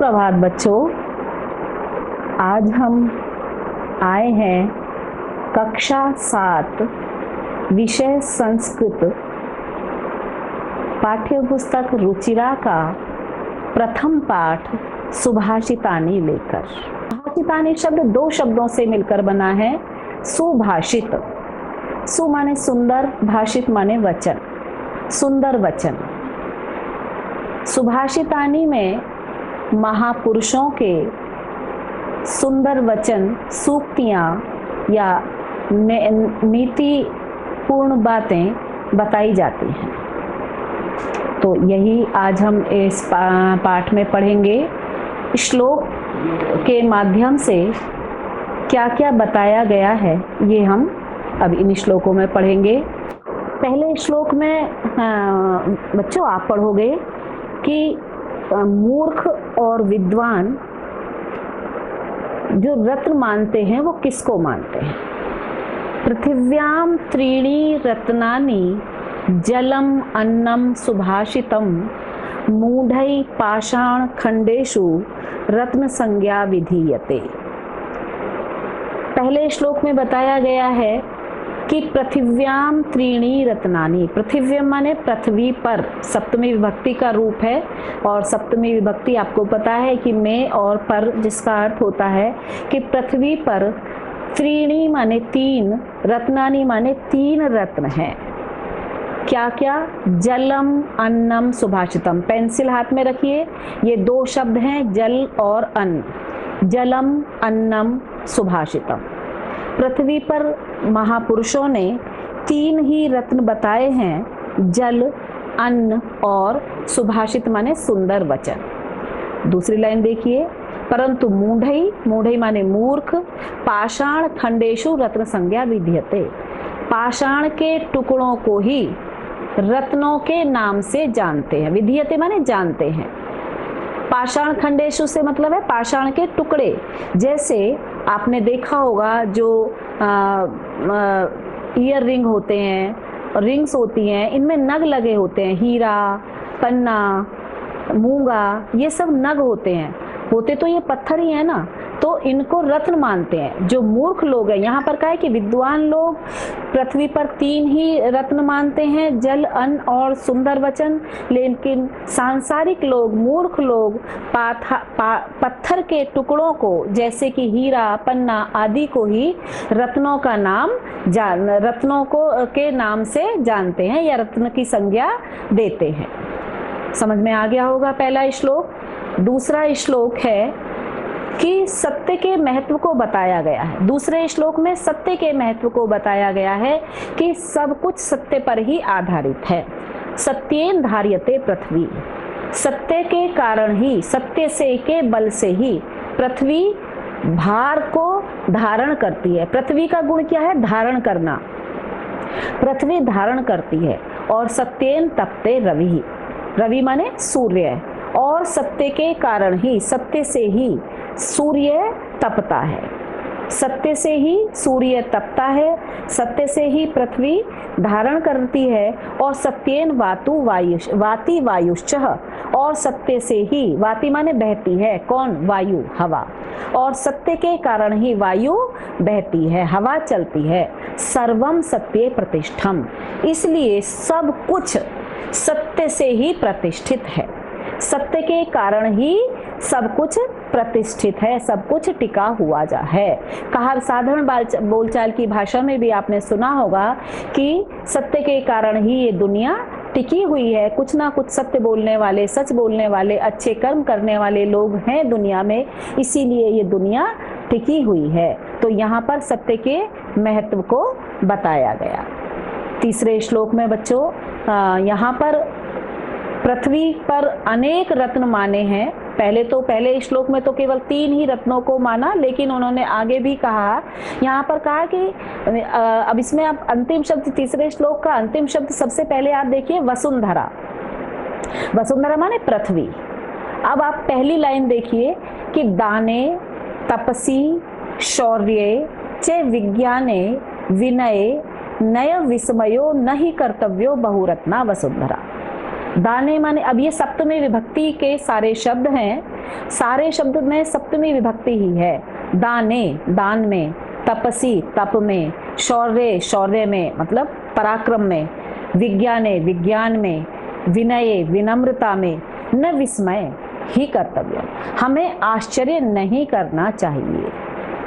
सुप्रभात बच्चों, आज हम आए हैं कक्षा 7 विषय संस्कृत पाठ्य पुस्तक रुचिरा का प्रथम पाठ सुभाषितानि लेकर। सुभाषितानि शब्द दो शब्दों से मिलकर बना है। सुभाषित, सु माने सुंदर, भाषित माने वचन, सुंदर वचन। सुभाषितानि में महापुरुषों के सुंदर वचन, सूक्तियाँ या नीति पूर्ण बातें बताई जाती हैं। तो यही आज हम इस पाठ में पढ़ेंगे। श्लोक के माध्यम से क्या क्या बताया गया है ये हम अब इन श्लोकों में पढ़ेंगे। पहले श्लोक में बच्चों आप पढ़ोगे कि मूर्ख और विद्वान जो रत्न मानते हैं वो किसको मानते हैं। पृथिव्याम त्रीणि रत्नानि जलम अन्नम सुभाषितम मूढ़ै पाषाण खंडेषु रत्न संज्ञा विधीयते। पहले श्लोक में बताया गया है कि पृथिव्याम त्रीणि रत्नानि, पृथिव्याम माने पृथ्वी पर, सप्तमी विभक्ति का रूप है। और सप्तमी विभक्ति आपको पता है कि में और पर, जिसका अर्थ होता है कि पृथ्वी पर त्रीणि माने तीन, रत्नानि माने तीन रत्न हैं। क्या क्या? जलम अन्नम सुभाषितम। पेंसिल हाथ में रखिए, ये दो शब्द हैं, जल और अन्न। जलम अन्नम सुभाषितम। पृथ्वी पर महापुरुषों ने तीन ही रत्न बताए हैं, जल, अन्न और सुभाषित माने सुंदर वचन। दूसरी लाइन देखिए, परंतु मूढ़ै, मूढ़ै माने मूर्ख, पाषाण खंडेषु रत्न संज्ञा विधीयते। पाषाण के टुकड़ों को ही रत्नों के नाम से जानते हैं। विधीयते माने जानते हैं। पाषाण खंडेषु से मतलब है पाषाण के टुकड़े। जैसे आपने देखा होगा जो ईयर रिंग होते हैं, रिंग्स होती हैं, इनमें नग लगे होते हैं। हीरा, पन्ना, मूंगा, ये सब नग होते हैं। होते तो ये पत्थर ही है ना, तो इनको रत्न मानते हैं। जो मूर्ख लोग हैं, यहाँ पर कहा है कि विद्वान लोग पृथ्वी पर तीन ही रत्न मानते हैं, जल, अन्न और सुंदर वचन। लेकिन सांसारिक लोग, मूर्ख लोग पत्थर के टुकड़ों को, जैसे कि हीरा, पन्ना आदि को ही रत्नों का नाम रत्नों को के नाम से जानते हैं या रत्न की संज्ञा देते हैं। समझ में आ गया होगा पहला श्लोक। दूसरा श्लोक है कि सत्य के महत्व को बताया गया है। दूसरे श्लोक में सत्य के महत्व को बताया गया है कि सब कुछ सत्य पर ही आधारित है। सत्येन धार्यते पृथ्वी। सत्य के कारण ही, सत्य से के बल से ही पृथ्वी भार को धारण करती है। पृथ्वी का गुण क्या है? धारण करना। पृथ्वी धारण करती है। और सत्येन तपते रवि, रवि माने सूर्य। और सत्य के कारण ही, सत्य से ही सूर्य तपता है। सत्य से ही सूर्य तपता है, सत्य से ही पृथ्वी धारण करती है। और सत्येन वाति वायुश्च। और सत्य से ही, वाति माने बहती है, कौन? वायु, हवा। और सत्य के कारण ही वायु बहती है, हवा चलती है। सर्वम सत्ये प्रतिष्ठम। इसलिए सब कुछ सत्य से ही प्रतिष्ठित है। सत्य के कारण ही सब कुछ प्रतिष्ठित है, सब कुछ टिका हुआ है। कहा साधारण बोलचाल की भाषा में भी आपने सुना होगा कि सत्य के कारण ही ये दुनिया टिकी हुई है। कुछ ना कुछ सत्य बोलने वाले, सच बोलने वाले, अच्छे कर्म करने वाले लोग हैं दुनिया में, इसीलिए ये दुनिया टिकी हुई है। तो यहाँ पर सत्य के महत्व को बताया गया। तीसरे श्लोक में बच्चों यहाँ पर पृथ्वी पर अनेक रत्न माने हैं। पहले श्लोक में तो केवल तीन ही रत्नों को माना, लेकिन उन्होंने आगे भी कहा, यहाँ पर कहा कि अब इसमें आप अंतिम शब्द, तीसरे श्लोक का अंतिम शब्द सबसे पहले आप देखिए, वसुंधरा। वसुंधरा माने पृथ्वी। अब आप पहली लाइन देखिए कि दाने तपसी शौर्ये चे विज्ञाने विनये नय विस्मयो नहीं कर्तव्यो बहुरत्ना वसुंधरा। दाने माने, अब ये सप्तमी विभक्ति के सारे शब्द हैं। सारे शब्द में सप्तमी विभक्ति ही है। दाने दान में, तपसी तप में, शौर्य शौर्य में मतलब पराक्रम में, विज्ञाने विज्ञान में, विनये विनम्रता में, न विस्मय ही कर्तव्य। हमें आश्चर्य नहीं करना चाहिए।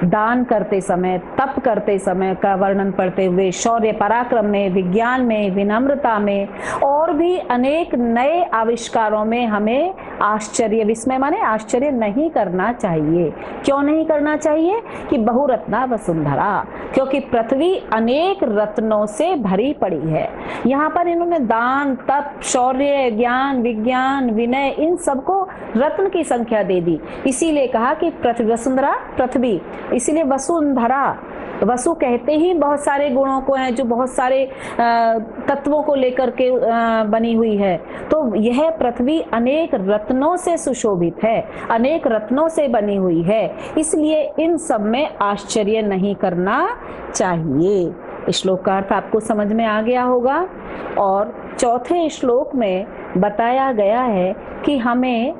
दान करते समय, तप करते समय का वर्णन पढ़ते हुए, शौर्य पराक्रम में, विज्ञान में, विनम्रता में और भी अनेक नए आविष्कारों में हमें आश्चर्य, विस्मय माने आश्चर्य नहीं करना चाहिए। क्यों नहीं करना चाहिए? कि बहुरत्ना वसुंधरा, क्योंकि पृथ्वी अनेक रत्नों से भरी पड़ी है। यहाँ पर इन्होंने दान, तप, शौर्य, ज्ञान, विज्ञान, विनय, इन सबको रत्न की संख्या दे दी। इसीलिए कहा कि पृथ्वी, वसुंधरा पृथ्वी, इसीलिए वसुंधरा, वसु कहते ही बहुत सारे गुणों को हैं, जो बहुत सारे तत्वों को लेकर के बनी हुई है। तो यह पृथ्वी अनेक रत्नों से सुशोभित है, अनेक रत्नों से बनी हुई है, इसलिए इन सब में आश्चर्य नहीं करना चाहिए। श्लोक का अर्थ आपको समझ में आ गया होगा। और चौथे श्लोक में बताया गया है कि हमें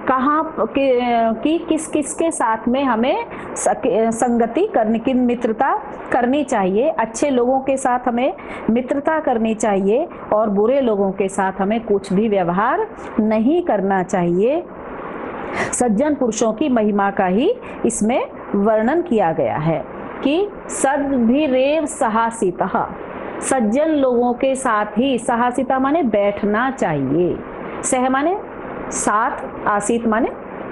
कहाँ कि किस किस के साथ में हमें संगति करने की, मित्रता करनी चाहिए। अच्छे लोगों के साथ हमें मित्रता करनी चाहिए और बुरे लोगों के साथ हमें कुछ भी व्यवहार नहीं करना चाहिए। सज्जन पुरुषों की महिमा का ही इसमें वर्णन किया गया है कि सद्भिरेव सहासितः, सज्जन लोगों के साथ ही, सहासिता माने बैठना चाहिए, सह माने साथ, आसित माने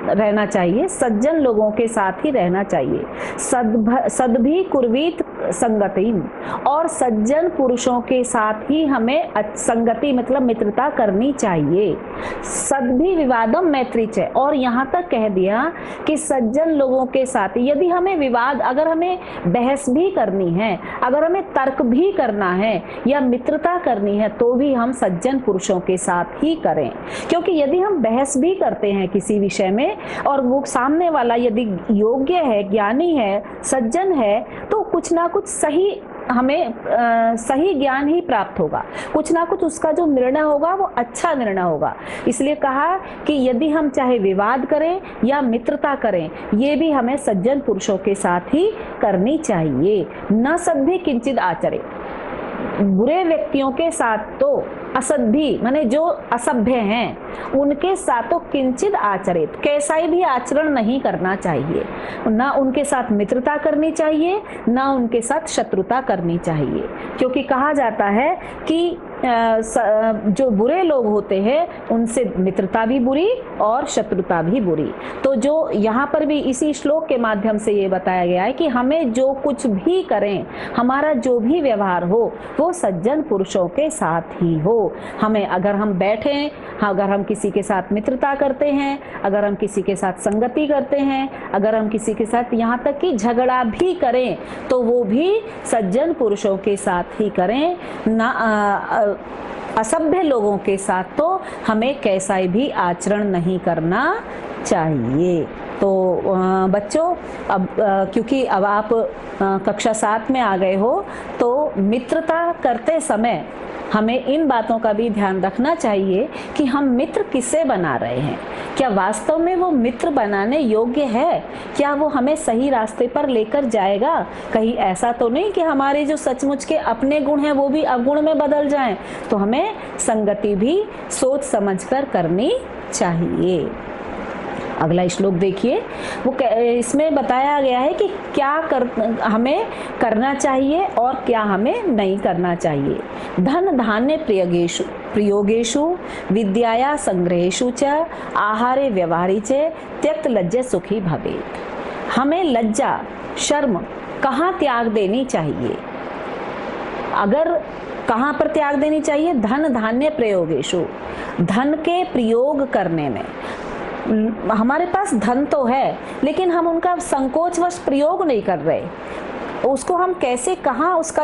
रहना चाहिए, सज्जन लोगों के साथ ही रहना चाहिए। सद्भि कुर्वीत संगति, और सज्जन पुरुषों के साथ ही हमें संगति मतलब मित्रता करनी चाहिए। सद्भि विवादम मैत्री च, और यहाँ तक कह दिया कि सज्जन लोगों के साथ यदि हमें विवाद, अगर हमें बहस भी करनी है, अगर हमें तर्क भी करना है या मित्रता करनी है, तो भी हम सज्जन पुरुषों के साथ ही करें। क्योंकि यदि हम बहस भी करते हैं किसी विषय में और वो सामने वाला यदि योग्य है, ज्ञानी है, सज्जन है, तो कुछ ना कुछ सही, हमें सही ज्ञान ही प्राप्त होगा, कुछ ना कुछ उसका जो निर्णय होगा वो अच्छा निर्णय होगा। इसलिए कहा कि यदि हम चाहे विवाद करें या मित्रता करें, ये भी हमें सज्जन पुरुषों के साथ ही करनी चाहिए। न सद्भि किंचित आचरे, बुरे व्यक्तियों के साथ तो असद्भि माने जो असभ्य हैं उनके साथ तो किंचित आचरित, कैसा ही भी आचरण नहीं करना चाहिए। ना उनके साथ मित्रता करनी चाहिए, ना उनके साथ शत्रुता करनी चाहिए। क्योंकि कहा जाता है कि जो बुरे लोग होते हैं उनसे मित्रता भी बुरी और शत्रुता भी बुरी। तो जो यहाँ पर भी इसी श्लोक के माध्यम से ये बताया गया है कि हमें जो कुछ भी करें, हमारा जो भी व्यवहार हो, वो सज्जन पुरुषों के साथ ही हो। हमें अगर हम बैठें, अगर हम किसी के साथ मित्रता करते हैं, अगर हम किसी के साथ संगति करते हैं, अगर हम किसी के साथ यहाँ तक कि झगड़ा भी करें, तो वो भी सज्जन पुरुषों के साथ ही करें, ना असभ्य लोगों के साथ तो हमें कैसा भी आचरण नहीं करना चाहिए। तो बच्चों, अब क्योंकि अब आप कक्षा 7 में आ गए हो, तो मित्रता करते समय हमें इन बातों का भी ध्यान रखना चाहिए कि हम मित्र किससे बना रहे हैं। क्या वास्तव में वो मित्र बनाने योग्य है? क्या वो हमें सही रास्ते पर लेकर जाएगा? कहीं ऐसा तो नहीं कि हमारे जो सचमुच के अपने गुण हैं वो भी अवगुण में बदल जाएं। तो हमें संगति भी सोच समझकर करनी चाहिए। अगला श्लोक देखिए, वो इसमें बताया गया है कि क्या हमें करना चाहिए और क्या हमें नहीं करना चाहिए। धन धान्य प्रयोगेषु विद्याया संग्रहेषु च आहारे व्यवहारे च त्यक्त लज्जा सुखी भवेत्। हमें लज्जा, शर्म कहाँ त्याग देनी चाहिए? अगर कहाँ पर त्याग देनी चाहिए? धन धान्य प्रयोगेषु, धन के प्रयोग करने में। हमारे पास धन तो है, लेकिन हम उनका संकोचवश प्रयोग नहीं कर रहे, उसको हम कैसे कहाँ उसका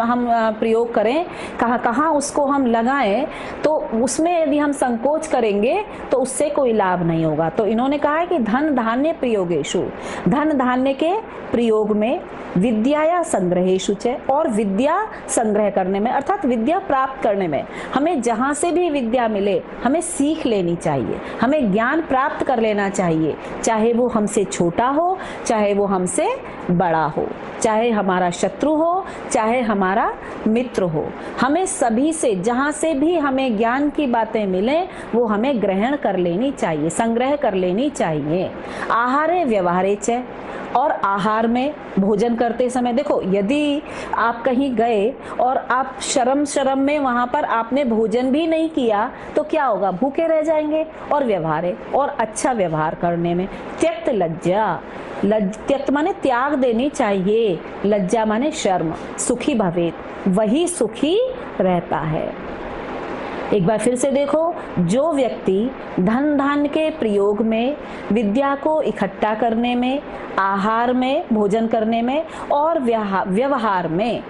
हम प्रयोग करें, कहाँ उसको हम लगाएं, तो उसमें यदि हम संकोच करेंगे तो उससे कोई लाभ नहीं होगा। तो इन्होंने कहा है कि धन धान्य प्रयोगेषु, धन धान्य के प्रयोग में, विद्याया संग्रहेषु च, और विद्या संग्रह करने में अर्थात विद्या प्राप्त करने में, हमें जहाँ से भी विद्या मिले हमें सीख लेनी चाहिए, हमें ज्ञान प्राप्त कर लेना चाहिए, चाहे वो हमसे छोटा हो, चाहे वो हमसे बड़ा हो, चाहे हमारा शत्रु हो, चाहे हमारा मित्र हो, हमें सभी से, जहाँ से भी हमें ज्ञान की बातें मिलें वो हमें ग्रहण कर लेनी चाहिए, संग्रह कर लेनी चाहिए। आहारे व्यवहारे च, और आहार में भोजन करते समय देखो, यदि आप कहीं गए और आप शर्म में वहाँ पर आपने भोजन भी नहीं किया तो क्या होगा, भूखे रह जाएंगे। और व्यवहार, और अच्छा व्यवहार करने में, त्यक्त लज्जा, त्यक्त माने त्याग देनी चाहिए, लज्जा माने शर्म, सुखी भवेत, वही सुखी रहता है। एक बार फिर से देखो, जो व्यक्ति धन धान्य के प्रयोग में, विद्या को इकट्ठा करने में, आहार में, भोजन करने में और व्यवहार में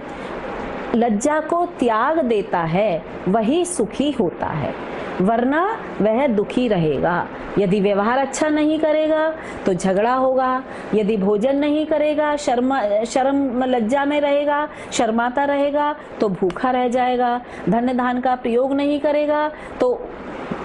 लज्जा को त्याग देता है वही सुखी होता है, वरना वह दुखी रहेगा। यदि व्यवहार अच्छा नहीं करेगा तो झगड़ा होगा, यदि भोजन नहीं करेगा, शर्म लज्जा में रहेगा, शर्माता रहेगा तो भूखा रह जाएगा, धन धान का प्रयोग नहीं करेगा तो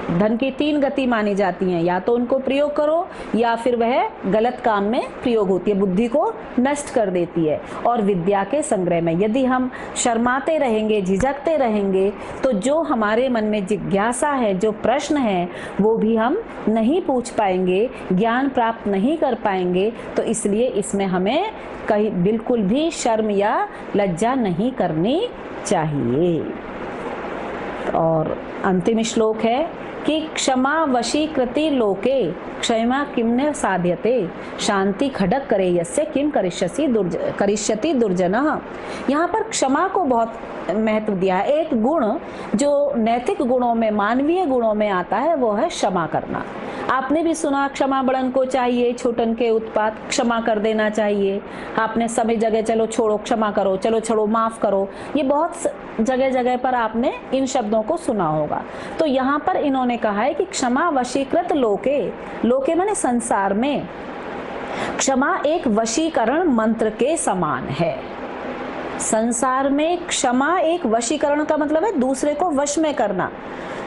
धन की 3 गति मानी जाती हैं, या तो उनको प्रयोग करो या फिर वह गलत काम में प्रयोग होती है, बुद्धि को नष्ट कर देती है। और विद्या के संग्रह में यदि हम शर्माते रहेंगे, झिझकते रहेंगे तो जो हमारे मन में जिज्ञासा है, जो प्रश्न है वो भी हम नहीं पूछ पाएंगे, ज्ञान प्राप्त नहीं कर पाएंगे। तो इसलिए इसमें हमें कहीं बिल्कुल भी शर्म या लज्जा नहीं करनी चाहिए। और अंतिम श्लोक है कि क्षमा वशीकृति लोके क्षमा किम्न साध्यते, शांति खडक करे यस्य किम करिष्यति दुर्जनः। यहाँ पर क्षमा को बहुत महत्व दिया है। एक गुण जो नैतिक गुणों में, मानवीय गुणों में आता है वो है क्षमा करना। आपने भी सुना, क्षमा बड़न को चाहिए छोटन के उत्पात, क्षमा कर देना चाहिए। आपने सभी जगह चलो छोड़ो, क्षमा करो, चलो छोड़ो, माफ करो, ये बहुत जगह जगह पर आपने इन शब्दों को सुना होगा। तो यहाँ पर इन्होंने कहा है कि क्षमा वशीकृत लोके, लोके माने संसार में, क्षमा एक वशीकरण मंत्र के समान है। संसार में क्षमा एक वशीकरण का मतलब है दूसरे को वश में करना,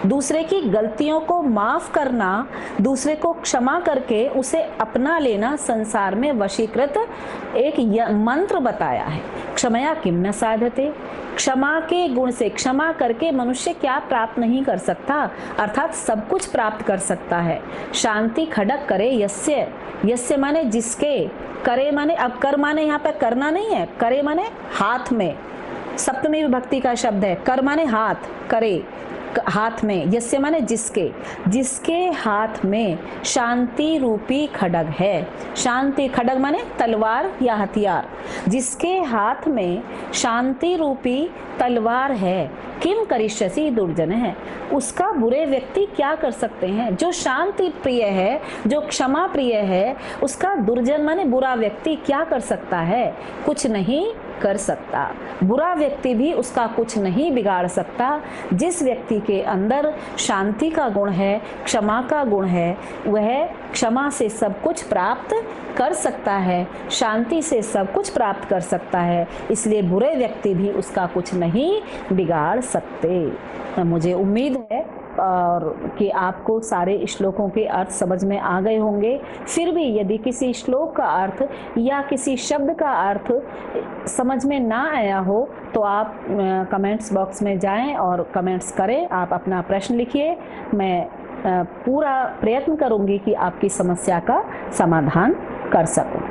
दूसरे की गलतियों को माफ करना, दूसरे को क्षमा करके उसे अपना लेना, संसार में वशीकृत एक मंत्र बताया है। क्षमया किम न साधते, क्षमा के गुण से, क्षमा करके मनुष्य क्या प्राप्त नहीं कर सकता, अर्थात सब कुछ प्राप्त कर सकता है। शांति खडक करे यस्य, यस्य माने जिसके, करे माने, अब कर माने यहाँ पे करना नहीं है, करे माने हाथ में, सप्तमी विभक्ति का शब्द है। कर माने हाथ, करे हाथ में, यस्य माने जिसके, जिसके हाथ में शांति रूपी खड्ग है। शांति, खड्ग माने तलवार या हथियार, जिसके हाथ में शांति रूपी तलवार है। किम करिष्यसि दुर्जन है, उसका बुरे व्यक्ति क्या कर सकते हैं। जो शांति प्रिय है, जो क्षमा प्रिय है, उसका दुर्जन माने बुरा व्यक्ति क्या कर सकता है, कुछ नहीं कर सकता। बुरा व्यक्ति भी उसका कुछ नहीं बिगाड़ सकता। जिस व्यक्ति के अंदर शांति का गुण है, क्षमा का गुण है, वह क्षमा से सब कुछ प्राप्त कर सकता है, शांति से सब कुछ प्राप्त कर सकता है। इसलिए बुरे व्यक्ति भी उसका कुछ नहीं बिगाड़ सकते। मुझे उम्मीद है और कि आपको सारे श्लोकों के अर्थ समझ में आ गए होंगे। फिर भी यदि किसी श्लोक का अर्थ या किसी शब्द का अर्थ समझ में ना आया हो तो आप कमेंट्स बॉक्स में जाएं और कमेंट्स करें, आप अपना प्रश्न लिखिए। मैं पूरा प्रयत्न करूंगी कि आपकी समस्या का समाधान कर सकूं।